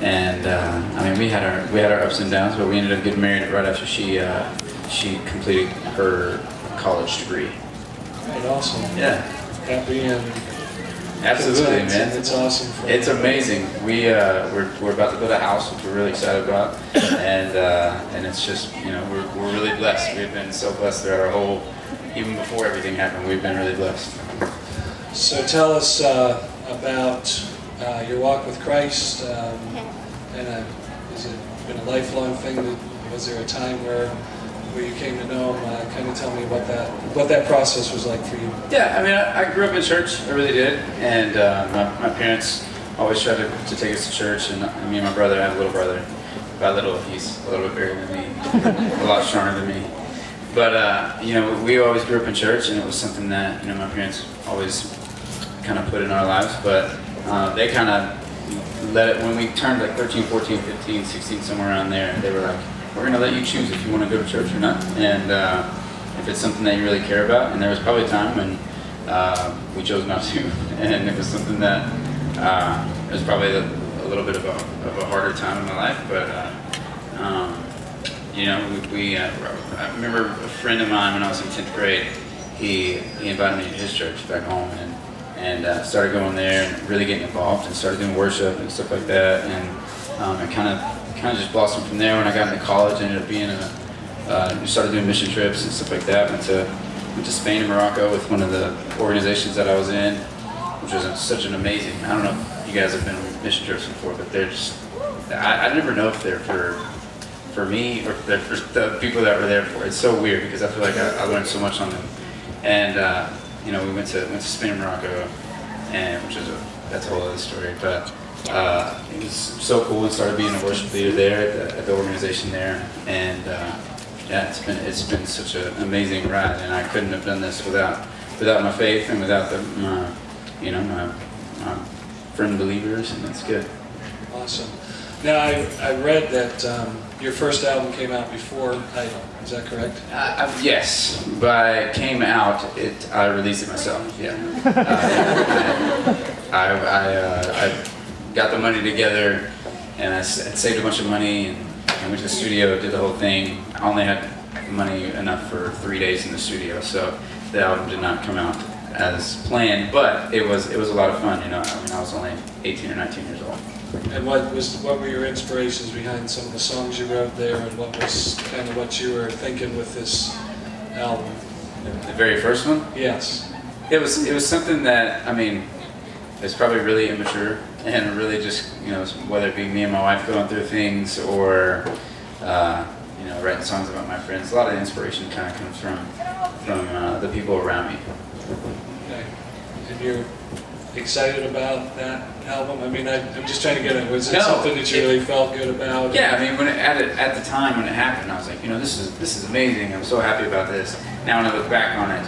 And I mean, we had our ups and downs, but we ended up getting married right after she completed her college degree. Right, awesome. Yeah. Happy and absolutely, content. man. It's awesome. It's amazing. We're about to build a house, which we're really excited about, and it's just, you know, we're really blessed. We've been so blessed throughout our whole, even before everything happened. We've been really blessed. So tell us about your walk with Christ, and has it been a lifelong thing? Was there a time where you came to know Him? Kind of tell me what that process was like for you. Yeah, I mean, I grew up in church. I really did, and my parents always tried to take us to church. And me and my brother, I have a little brother. By little, he's a little bit bigger than me, a lot stronger than me. But you know, we always grew up in church, and it was something that, you know, my parents always kind of put in our lives. But they kind of let it, when we turned like 13, 14, 15, 16, somewhere around there, they were like, we're going to let you choose if you want to go to church or not, and if it's something that you really care about. And there was probably a time when we chose not to, and it was something that it was probably a little bit of a harder time in my life. But you know, I remember a friend of mine when I was in 10th grade. He invited me to his church back home, and started going there and really getting involved and started doing worship and stuff like that. And it kind of just blossomed from there. When I got into college, I ended up being started doing mission trips and stuff like that. Went to Spain and Morocco with one of the organizations that I was in, which was such an amazing. I don't know if you guys have been on mission trips before, but they're just, I never know if they're for me or if they're for the people that were there for. It's so weird because I feel like I learned so much on them. And you know, we went to Spain and Morocco, and that's a whole other story. But it was so cool, and started being a worship leader there at the organization there, and yeah, it's been such an amazing ride, and I couldn't have done this without my faith and without you know, my friend believers, and it's good. Awesome. Now I read that your first album came out before Idol. Is that correct? Yes, but came out. I released it myself. Yeah. I got the money together, and I saved a bunch of money, and went to the studio, did the whole thing. I only had money enough for 3 days in the studio, so the album did not come out as planned, but it was a lot of fun. You know, I mean, I was only 18 or 19 years old. And what were your inspirations behind some of the songs you wrote there, and what was kind of what you were thinking with this album? The very first one? Yes. It was something that, I mean, it's probably really immature and really just, you know, whether it be me and my wife going through things or you know, writing songs about my friends. A lot of inspiration kind of comes from the people around me. Okay. And you're excited about that album? I mean, I'm just trying to get it. Was it something that you really felt good about? Yeah, I mean, at the time when it happened, I was like, you know, this is amazing. I'm so happy about this. Now when I look back on it,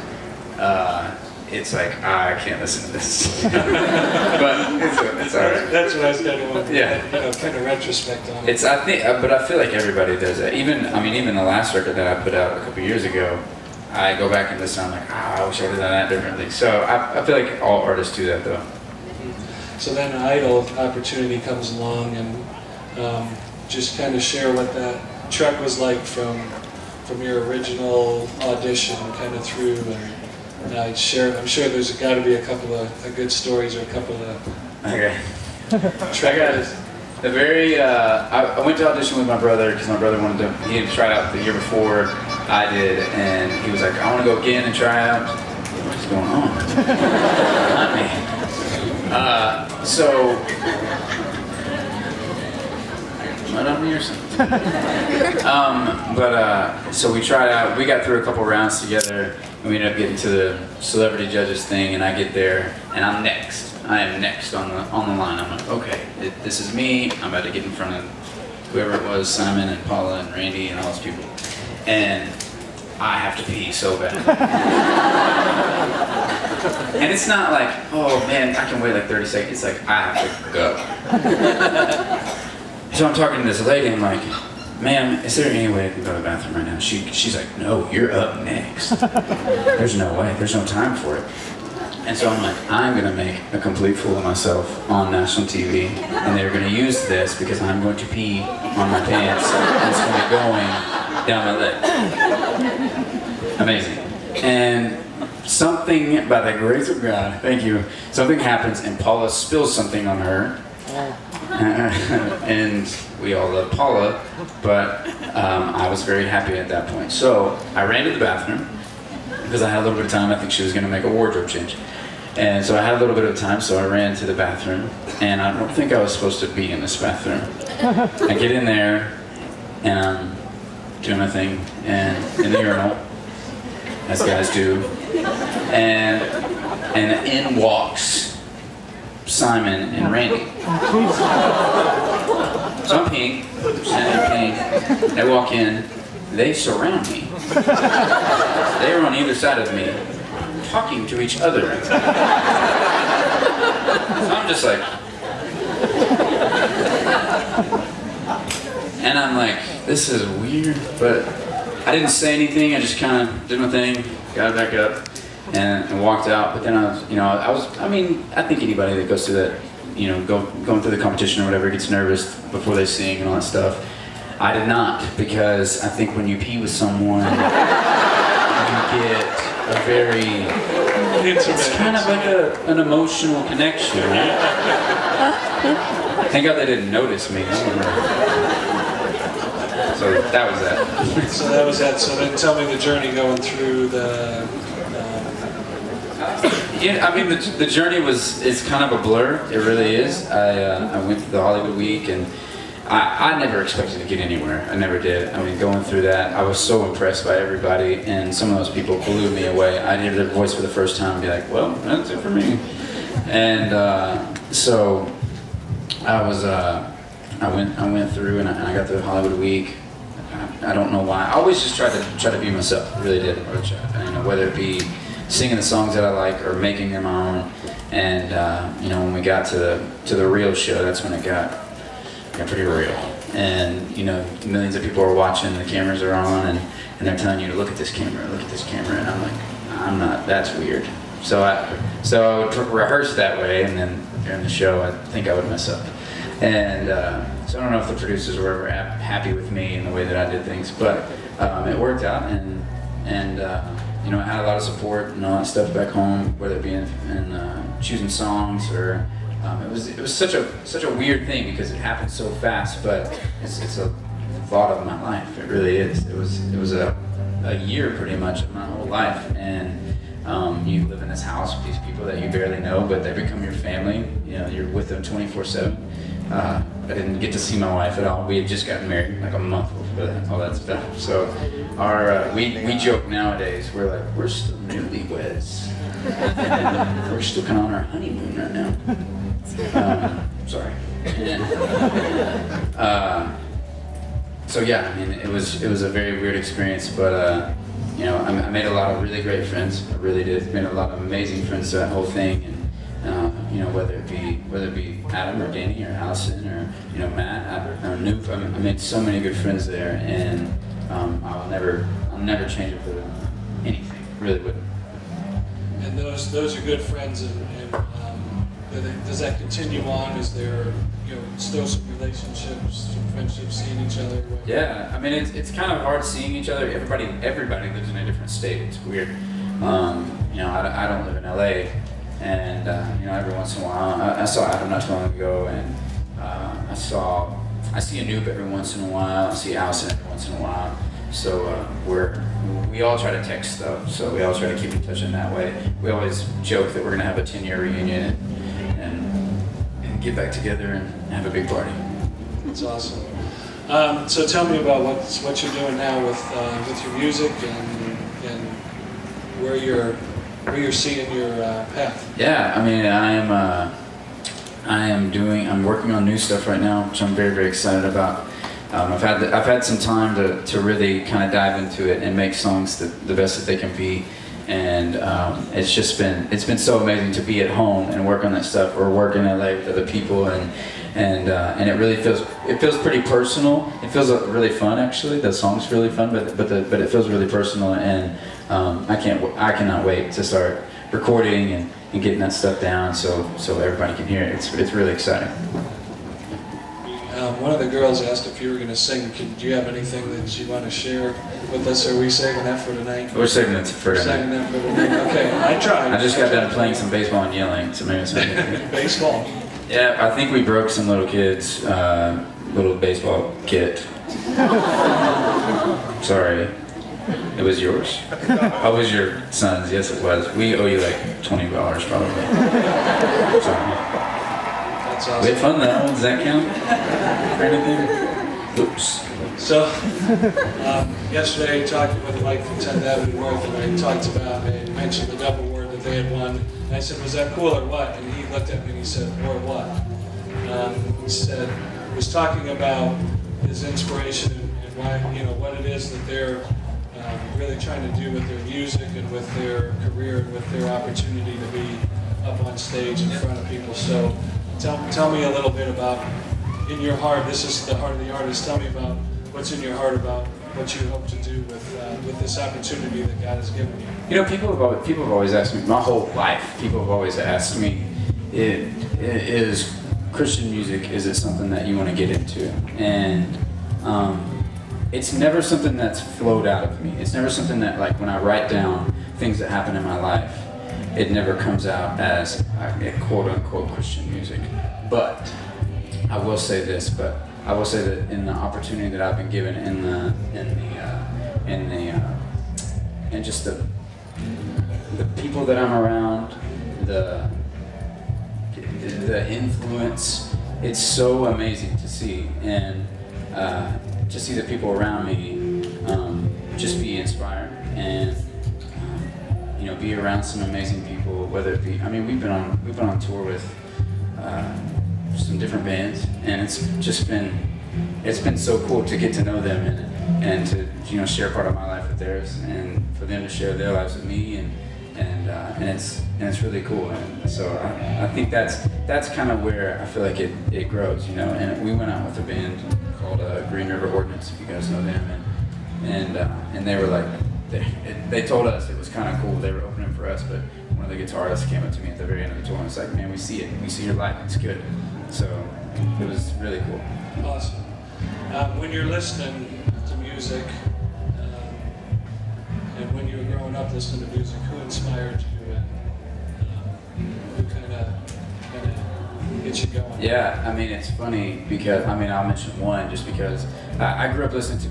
it's like, I can't listen to this. But it's all right. That's what I was kind of wondering. Yeah. You know, kind of retrospect on it. But I feel like everybody does that. Even the last record that I put out a couple years ago, I go back and listen. I'm like, I wish I would have done that differently. So I feel like all artists do that, though. So then an Idol opportunity comes along, and just kind of share what that trek was like from your original audition, kind of through. And I'm sure there's got to be a couple of good stories or a couple of. Okay. I got it. The very I went to audition with my brother because my brother wanted to. He had tried out the year before I did, and he was like, "I want to go again and try out." What's going on? Not me. So, mud on me or something? So we tried out. We got through a couple rounds together, and we ended up getting to the celebrity judges thing. And I get there, and I'm next. I am next on the line. I'm like, okay, this is me. I'm about to get in front of whoever it was, Simon and Paula and Randy and all those people, and I have to pee so bad. And it's not like, oh man, I can wait like 30 seconds. It's like, I have to go. So I'm talking to this lady, and I'm like, ma'am, is there any way I can go to the bathroom right now? She's like, no, you're up next. There's no way. There's no time for it. And so I'm like, I'm gonna make a complete fool of myself on national TV, and they're gonna use this because I'm going to pee on my pants, and it's gonna be going down my leg. Amazing. And something, by the grace of God, thank you, something happens and Paula spills something on her. And we all love Paula, but I was very happy at that point. So I ran to the bathroom because I had a little bit of time. I think she was going to make a wardrobe change. And so I had a little bit of time, so I ran to the bathroom. And I don't think I was supposed to be in this bathroom. I get in there, and I'm doing my thing, and in the urinal, as guys do. And in walks Simon and Randy. So I'm peeing, standing peeing. They walk in, they surround me. They are on either side of me, talking to each other. So I'm just like, and I'm like, this is weird, but I didn't say anything. I just kind of did my thing, got back up, and walked out. But then I was, I think anybody that goes through that, going through the competition or whatever gets nervous before they sing and all that stuff. I did not, because I think when you pee with someone, you get a very, it's kind of like an emotional connection, right? Thank God they didn't notice me. So that was that. So that was that. So then tell me the journey going through the... Yeah, I mean, the journey is kind of a blur. It really is. I went through the Hollywood Week, and I never expected to get anywhere. I never did. I mean, going through that, I was so impressed by everybody, and some of those people blew me away. I'd hear their voice for the first time and be like, well, that's it for me. And so I went through, and I got through the Hollywood Week. I don't know why. I always just try to be myself. I really did. Whether it be singing the songs that I like or making them my own. And when we got to the real show, that's when it got pretty real. And millions of people are watching, the cameras are on, and they're telling you to look at this camera, and I'm like, I'm not. That's weird. So I rehearsed that way, and then during the show, I think I would mess up. And so I don't know if the producers were ever happy with me and the way that I did things, but it worked out, and I had a lot of support and all that stuff back home, whether it be in choosing songs or it was such a weird thing because it happened so fast, but it's a thought of my life. It really is. It was a year pretty much of my whole life, and you live in this house with these people that you barely know, but they become your family. You're with them 24/7. I didn't get to see my wife at all. We had just gotten married like a month before all that stuff. So we joke nowadays, we're still newlyweds. And we're still kind of on our honeymoon right now. Sorry. So yeah, I mean, it was a very weird experience, but I made a lot of really great friends. I really did. Made a lot of amazing friends through that whole thing, and whether it be Adam or Danny or Allison or Matt or Noop, I made so many good friends there, and I'll never change it for anything. Really wouldn't. And those are good friends, and does that continue on? Is there still some relationships, some friendships, seeing each other? Yeah, I mean it's kind of hard seeing each other. Everybody lives in a different state. It's weird. I don't live in LA, and every once in a while I saw Adam not too long ago, and I see Anoop every once in a while. I see Allison every once in a while. So we all try to text stuff. So we all try to keep in touch in that way. We always joke that we're gonna have a 10-year reunion and get back together and have a big party. That's awesome. So tell me about what you're doing now with your music and where you're seeing your path. Yeah, I mean I'm working on new stuff right now, which I'm very, very excited about. I've had some time to really kind of dive into it and make songs the best that they can be, and it's been so amazing to be at home and work on that stuff, or work in LA with other people, and it really feels pretty personal. It feels really fun, actually. The song's really fun, but it feels really personal, and I cannot wait to start recording and getting that stuff down so everybody can hear it. It's really exciting. One of the girls asked if you were going to sing. Do you have anything that you want to share with us? Are we saving that for tonight? We're saving it for tonight. Saving that for tonight. Okay, I tried. I just got done playing some baseball and yelling, so maybe it's baseball. Yeah, I think we broke some little kids' little baseball kit. Sorry, it was yours. Oh, it was your son's. Yes, it was. We owe you like $20 probably. Sorry. Awesome. We had fun though. Does that count? Or anything? Oops. So, yesterday I talked with Mike from 10th Avenue North, and I mentioned the double award that they had won. And I said, was that cool or what? And he looked at me and he said, or what? He was talking about his inspiration and why, what it is that they're really trying to do with their music and with their career and with their opportunity to be up on stage in front of people. So, tell me a little bit about, in your heart, this is the heart of the artist, tell me about what's in your heart about what you hope to do with this opportunity that God has given you. People have always asked me, my whole life, people have always asked me, is Christian music, is it something that you want to get into? And it's never something that's flowed out of me. It's never something that, like, when I write down things that happen in my life, it never comes out as quote-unquote Christian music. But I will say this, that in the opportunity that I've been given and just the people that I'm around, the influence, it's so amazing to see, and to see the people around me just be inspired and be around some amazing people. Whether it be, we've been on tour with some different bands, and it's been so cool to get to know them and to share part of my life with theirs, and for them to share their lives with me, and it's really cool. And so I think that's kind of where I feel like it grows, And we went out with a band called Green River Ordinance, if you guys know them, and they were like, they told us it was kind of cool. They were opening for us, but one of the guitarists came up to me at the very end of the tour and was like, "Man, we see it. We see your light. It's good." So it was really cool. Awesome. When you're listening to music, and when you were growing up listening to music, who inspired you, and who kind of gets you going? Yeah, it's funny because I'll mention one just because I grew up listening to.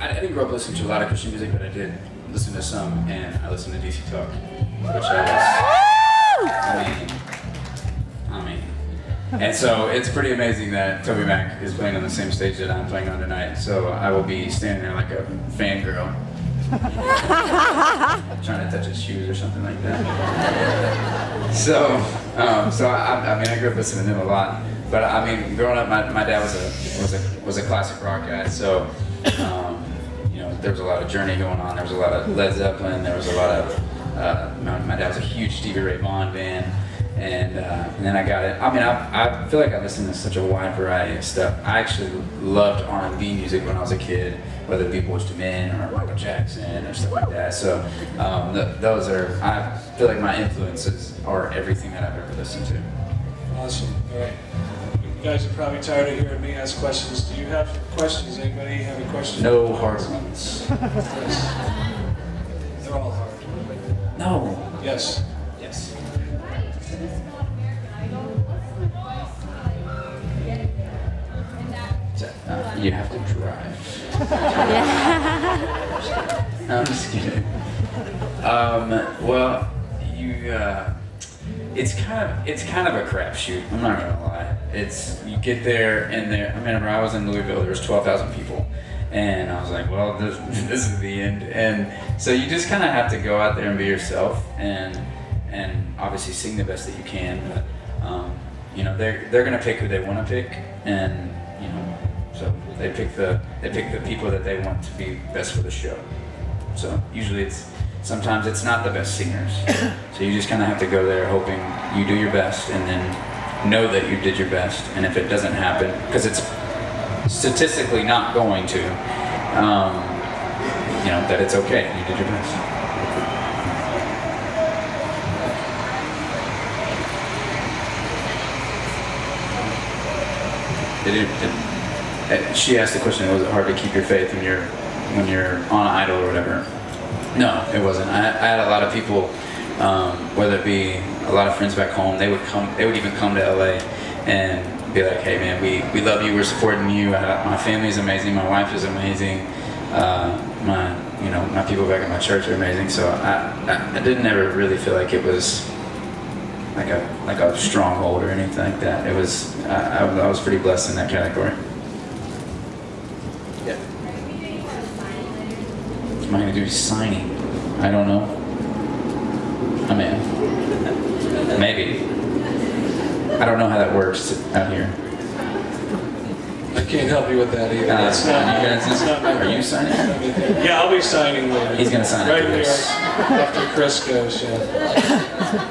I didn't grow up listening to a lot of Christian music, but I did listen to some, and I listened to DC Talk, which and so it's pretty amazing that Toby Mac is playing on the same stage that I'm playing on tonight. So I will be standing there like a fangirl, trying to touch his shoes or something like that. So I grew up listening to them a lot, but growing up, my dad was a classic rock guy, so. There was a lot of Journey going on. There was a lot of Led Zeppelin. There was a lot of my dad was a huge Stevie Ray Vaughan fan, and then I got it. I feel like I listened to such a wide variety of stuff. I actually loved R&B music when I was a kid, whether it be Boyz II Men or Michael Jackson or stuff like that. So those are. I feel like my influences are everything that I've ever listened to. Awesome. All right. You guys are probably tired of hearing me ask questions. Do you have questions? Anybody have a question? No hard ones. Yes. They're all hard. No. Yes. Yes. You have to drive. No, I'm just kidding. Well, it's kind of a crapshoot. I'm not gonna lie. You get there, and whenever I was in Louisville, there was 12,000 people, and I was like, well, this is the end. And so you just kind of have to go out there and be yourself, and obviously sing the best that you can. But they're gonna pick who they want to pick, and so they pick the people that they want to be best for the show. So usually sometimes it's not the best singers. So you just kind of have to go there hoping you do your best, and then know that you did your best. And if it doesn't happen, because it's statistically not going to, that it's okay. You did your best. she asked the question, was it hard to keep your faith when you're on Idol or whatever? No, it wasn't. I had a lot of people, whether it be a lot of friends back home, they would even come to LA and be like, hey man, we love you, we're supporting you. My family's amazing, my wife is amazing, my people back at my church are amazing. So I didn't ever really feel like it was like a stronghold or anything like that. It was I was pretty blessed in that category. Yeah. What am I gonna do? Signing? I don't know. I mean, maybe. I don't know how that works out here. I can't help you with that either. It's not are you signing? Yeah, I'll be signing later. He's gonna sign right after here this. after Kris goes. Yeah.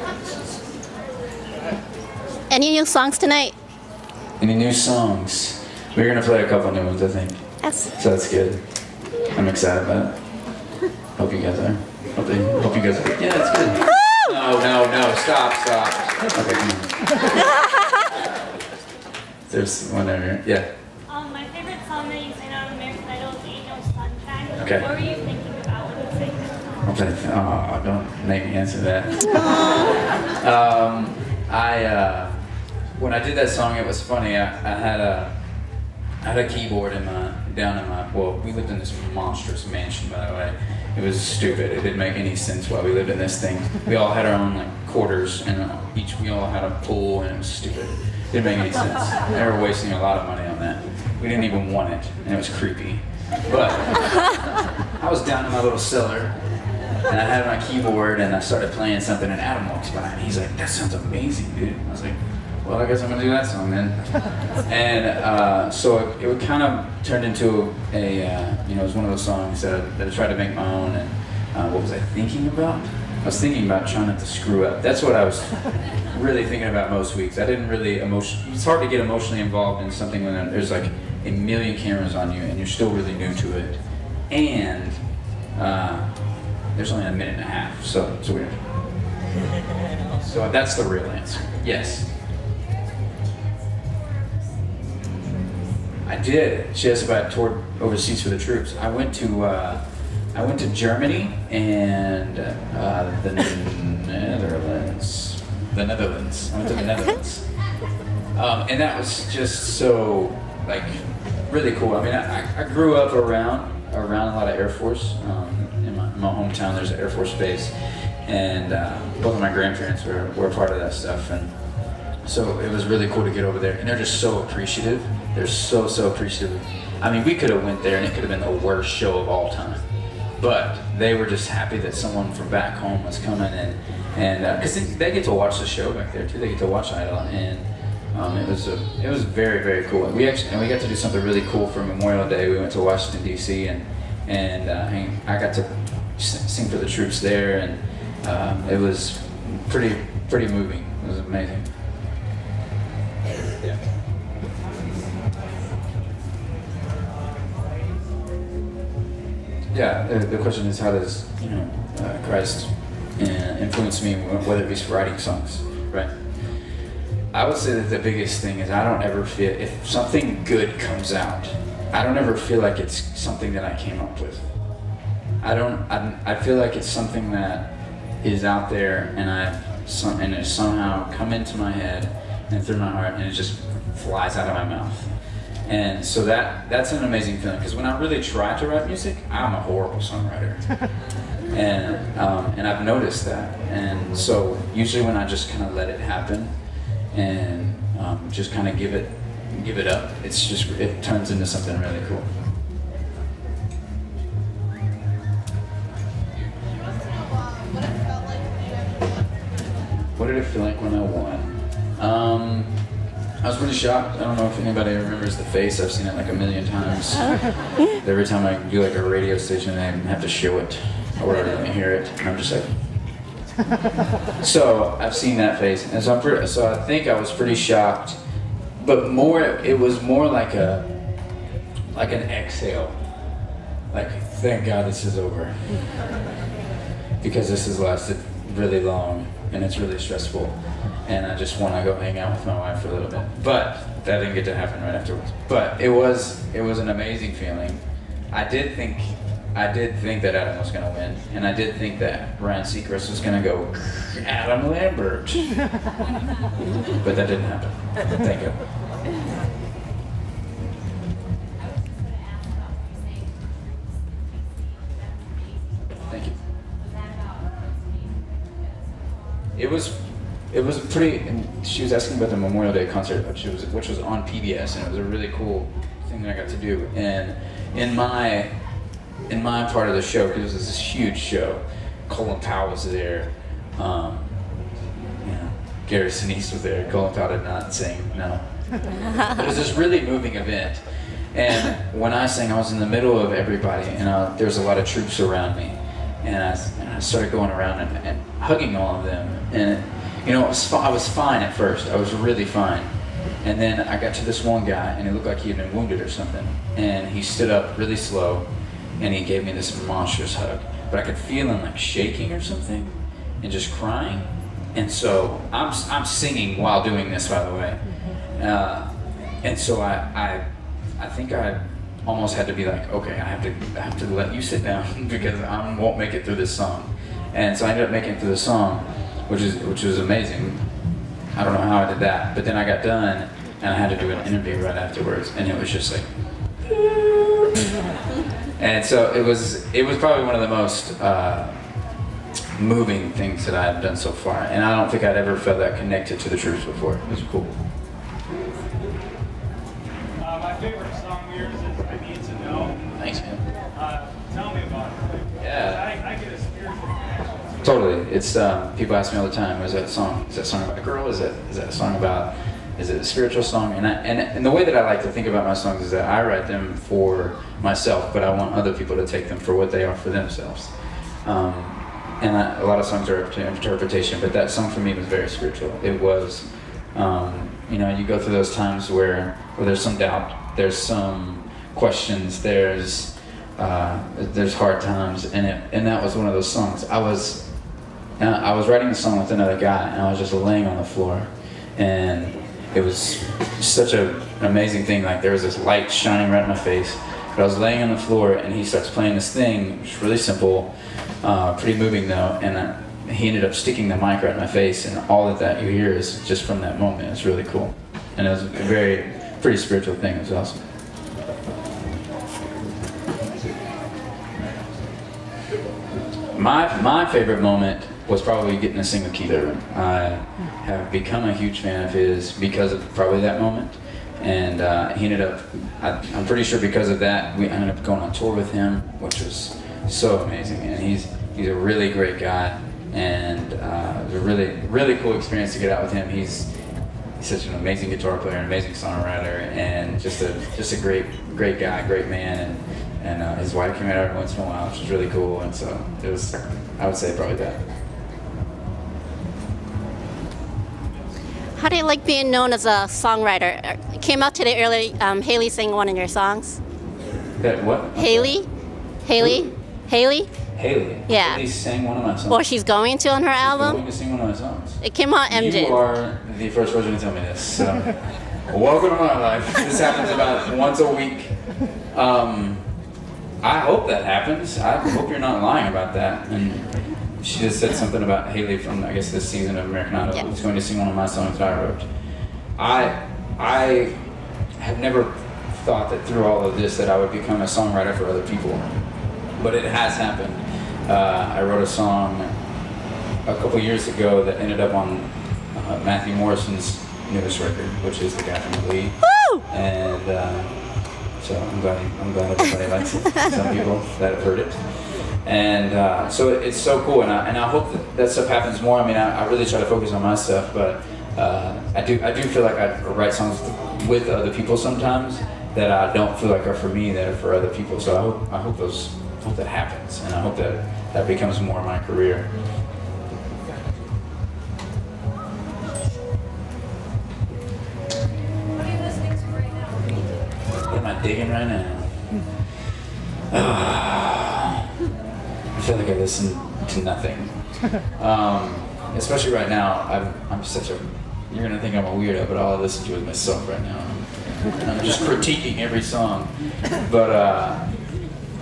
Any new songs tonight? Any new songs? We're gonna play a couple new ones, I think. Yes. So that's good. I'm excited about it. Hope you guys are. Hope you guys are. Yeah, it's good. No, stop. Okay, come on. There's one over here. Yeah. My favorite song that you sang on American Idol is Ain't No Sunshine. Okay. What were you thinking about when you sang this song? I'm thinking, oh, don't make me answer that. When I did that song, it was funny. I had a keyboard well, we lived in this monstrous mansion, by the way. It was stupid. It didn't make any sense why we lived in this thing. We all had our own quarters, and we all had a pool, and it was stupid. It didn't make any sense. They were wasting a lot of money on that. We didn't even want it, and it was creepy. But I was down in my little cellar, and I had my keyboard, and I started playing something, and Adam walks by, and he's like, "That sounds amazing, dude." I was like, well, I guess I'm gonna do that song then. And so it kind of turned into it was one of those songs that I tried to make my own. And what was I thinking about? I was thinking about trying not to screw up. That's what I was really thinking about most weeks. I didn't really it's hard to get emotionally involved in something when there's like a million cameras on you and you're still really new to it. And there's only a minute and a half, so it's weird. So that's the real answer. Yes. I did. She asked if I toured overseas for the troops. I went to Germany and the Netherlands. I went to the Netherlands, and that was just so really cool. I mean, I grew up around a lot of Air Force. In my hometown, there's an Air Force base, and both of my grandparents were a part of that stuff, and so it was really cool to get over there. And they're just so appreciative. They're so appreciative. I mean, we could have went there and it could have been the worst show of all time, but they were just happy that someone from back home was coming, and because they get to watch the show back there too. They get to watch Idol, and it was very cool. We got to do something really cool for Memorial Day. We went to Washington D.C. and I got to sing for the troops there, and it was pretty moving. It was amazing. Yeah. Yeah, the question is, how does Christ influence me, whether it be writing songs, right? I would say that the biggest thing is I don't ever feel, if something good comes out, I don't ever feel like it's something that I came up with. I feel like it's something that is out there, and it's somehow come into my head and through my heart, and it just flies out of my mouth. And so that's an amazing feeling, because when I really try to write music, I'm a horrible songwriter. And I've noticed that. And so usually when I just kind of let it happen and just kind of give it up, it turns into something really cool. What did it feel like when I won? I was pretty shocked. I don't know if anybody remembers The Face. I've seen it like a million times. Every time I do like a radio station, they have to show it or I hear it, and I'm just like. So I've seen that face, and so I think I was pretty shocked, but it was more like an exhale. Like, thank God this is over, because this has lasted really long and it's really stressful, and I just want to go hang out with my wife for a little bit. But that didn't get to happen right afterwards. But it was an amazing feeling. I did think that Adam was going to win, and I did think that Ryan Seacrest was going to go Adam Lambert, but that didn't happen. Thank you. Thank you. It was pretty. And she was asking about the Memorial Day concert, which was on PBS, and it was a really cool thing that I got to do. And in my part of the show, because it was this huge show, Colin Powell was there. Gary Sinise was there. Colin Powell did not sing. No. It was this really moving event. And when I sang, I was in the middle of everybody, and there was a lot of troops around me. And I started going around and hugging all of them. And I was fine at first. I was really fine. And then I got to this one guy, and it looked like he had been wounded or something. And he stood up really slow, and he gave me this monstrous hug. But I could feel him like shaking or something, and just crying. And so I'm singing while doing this, by the way. And so I think I almost had to be like, okay, I have to let you sit down because I won't make it through this song. And so I ended up making it through the song, which was amazing. I don't know how I did that, but then I got done and I had to do an interview right afterwards, and it was just like, and so it was probably one of the most moving things that I've done so far, and I don't think I'd ever felt that connected to the troops before. It was cool. My favorite song of yours is "I Need to Know." Thanks, man. Tell me about it. Yeah. I get a spiritual connection. Totally. It's people ask me all the time, is that a song about a girl? Is that a song about? Is it a spiritual song? And the way that I like to think about my songs is that I write them for myself, but I want other people to take them for what they are for themselves. And a lot of songs are up to interpretation, but that song for me was very spiritual. It was, you go through those times where there's some doubt, there's some questions, there's hard times, and that was one of those songs. I was writing a song with another guy, and I was just laying on the floor, and it was such an amazing thing. Like, there was this light shining right in my face, but I was laying on the floor, and he starts playing this thing, which is really simple, pretty moving though, and he ended up sticking the mic right in my face, and all that you hear is just from that moment. It's really cool, and it was a pretty spiritual thing. It was awesome. My favorite moment was probably getting to sing with Keith Urban. I have become a huge fan of his because of probably that moment, and he ended up, I'm pretty sure because of that, we ended up going on tour with him, which was so amazing. And he's a really great guy, and it was a really cool experience to get out with him. He's such an amazing guitar player, an amazing songwriter, and just a great guy, great man. And his wife came out every once in a while, which was really cool. And so it was, I would say, probably that. How do you like being known as a songwriter? It came out today early. Haley sang one of your songs. That what? Haley? Who? Haley? Haley. Yeah. Haley sang one of my songs. Or she's going to on her She's album. going to sing one of my songs. It came out MJ. You are the first person to tell me this. So, welcome to my life. This happens about once a week. I hope that happens. I hope you're not lying about that. And she just said something about Haley from, I guess, this season of American Idol. Yeah. Who's going to sing one of my songs that I wrote. I have never thought that through all of this that I would become a songwriter for other people, but it has happened. I wrote a song a couple years ago that ended up on Matthew Morrison's newest record, which is the guy from Glee. Woo! And so I'm glad everybody likes it. Some people that have heard it. And so it's so cool, and I hope that stuff happens more. I mean, I really try to focus on my stuff, but I do feel like I write songs with other people sometimes that I don't feel like are for me, that are for other people. So I hope that happens, and I hope that becomes more of my career. What are you listening to right now? What am I digging right now? I feel like I listen to nothing. Especially right now, I'm such a, you're gonna think I'm a weirdo, but all I listen to is myself right now. And I'm just critiquing every song. But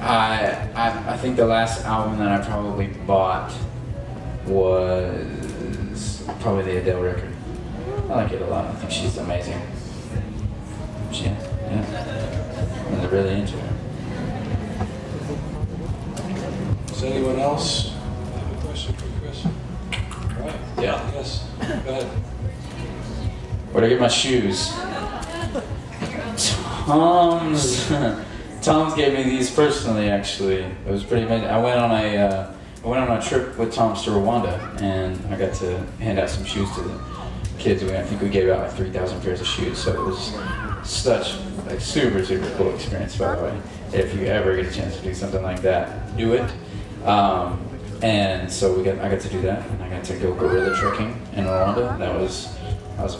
I think the last album that I probably bought was probably the Adele record. I like it a lot. I think she's amazing. Yeah. I'm really into her. Does anyone else have a question for Kris? All right. Yeah. Yes. Go ahead. Where'd I get my shoes? Tom's gave me these personally. Actually, it was pretty amazing. I went on a trip with Tom's to Rwanda, and I got to hand out some shoes to the kids. I think we gave out like 3,000 pairs of shoes. So it was such a super cool experience. By the way, if you ever get a chance to do something like that, do it. And so I got to do that, and I got to go gorilla trekking in Rwanda. That was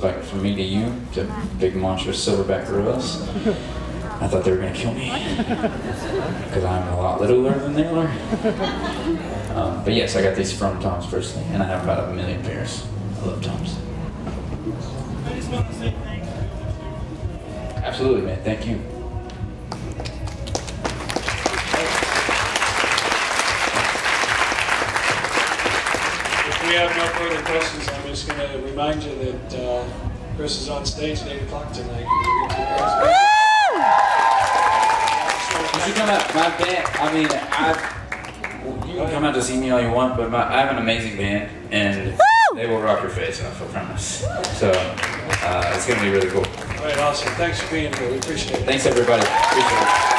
like from me to you, to big monstrous silverback gorillas. I thought they were gonna kill me because I'm a lot littler than they are. But yes, I got these from Tom's personally, and I have about 1 million pairs. I love Tom's. I just want to say thank you. Absolutely, man. Thank you. If we have no further questions, I'm just going to remind you that Kris is on stage at 8 o'clock tonight. You should come out. My band. I mean, you can come out to see me all you want, but I have an amazing band, and they will rock your face off. I promise. So it's going to be really cool. All right, awesome. Thanks for being here. We appreciate it. Thanks, everybody. Appreciate it.